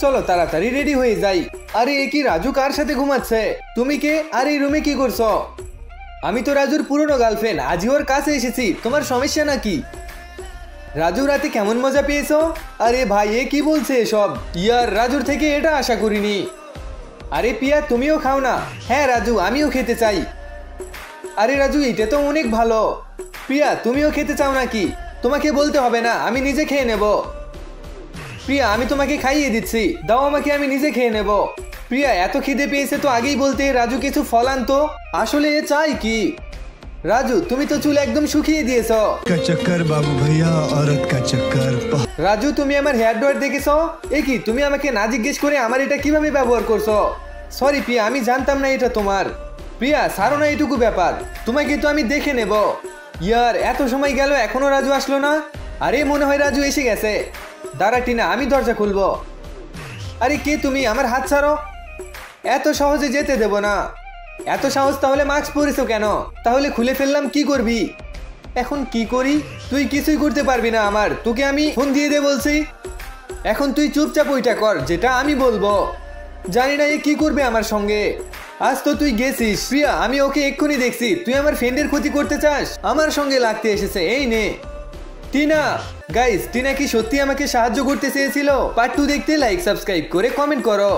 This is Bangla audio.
চলো তাড়াতাড়ি রেডি হয়ে যাই। আরে এ কি রাজু কার সাথে ঘুমাচ্ছে? তুমি কে? আর এই রুমে কি করছো? আমি তো রাজুর পুরনো গার্লফ্রেন্ড, আজই ওর কাছে এসেছি। তোমার সমস্যা নাকি? রাজু রাতে কেমন মজা পেয়েছো? আরে ভাই এ কি বলছে এসব? ইয়ার রাজুর থেকে এটা আশা করিনি। আরে পিয়া তুমিও খাও না। হ্যাঁ রাজু আমিও খেতে চাই। আরে রাজু এটা তো অনেক ভালো। প্রিয়া তুমিও খেতে চাও নাকি? তোমাকে বলতে হবে না, আমি নিজে খেয়ে নেব। প্রিয়া আমি তোমাকে খাইয়ে দিচ্ছি, দাও আমাকে, আমি নিজে খেয়ে নেব। প্রিয়া এত খিদে পেয়েছে তো আগেই বলতে। রাজু কিছু ফল আনতো। আসলে এ চাই কি? রাজু তুমি তো চুল একদম শুকিয়ে দিয়েছো। চক্কর বাবু ভাইয়া, औरत का चक्कर। রাজু তুমি আমার হেয়ার ড্রায়ার দেখেছো? এ কি তুমি আমাকে না জিজ্ঞেস করে আমার এটা কিভাবে ব্যবহার করছো? সরি প্রিয়া, আমি জানতাম না এটা তোমার। প্রিয়া ছাড়ো না, এইটুকু ব্যাপার, তোমাকে তো আমি দেখে নেব। ইয়ার এত সময় গেল এখনো রাজু আসলো না। আরে মনে হয় রাজু এসে গেছে। দাঁড়া টিনা, আমি দরজা খুলবো। আরে কে তুমি? আমার হাত ছাড়ো। এত সহজে যেতে দেব না। এত সাহস তাহলে মাস্ক পরেছো কেন? তাহলে খুলে ফেললাম কি করবি? এখন কি করি? তুই কিছুই করতে পারবি না আমার, তোকে আমি ফোন দিয়ে দে বলছি। এখন তুই চুপচাপ ওইটা কর যেটা আমি বলবো। জানি না এ কি করবে আমার সঙ্গে। আজ তো তুই গেছিস। প্রিয়া আমি ওকে এক্ষুনি দেখছি। তুই আমার ফ্রেন্ডের ক্ষতি করতে চাস? আমার সঙ্গে লাগতে এসেছে, এই নে। টিনা গাইস, টিনা কি সত্যি আমাকে সাহায্য করতে চেয়েছিল? পার্ট 2 দেখতে লাইক সাবস্ক্রাইব করে কমেন্ট করো।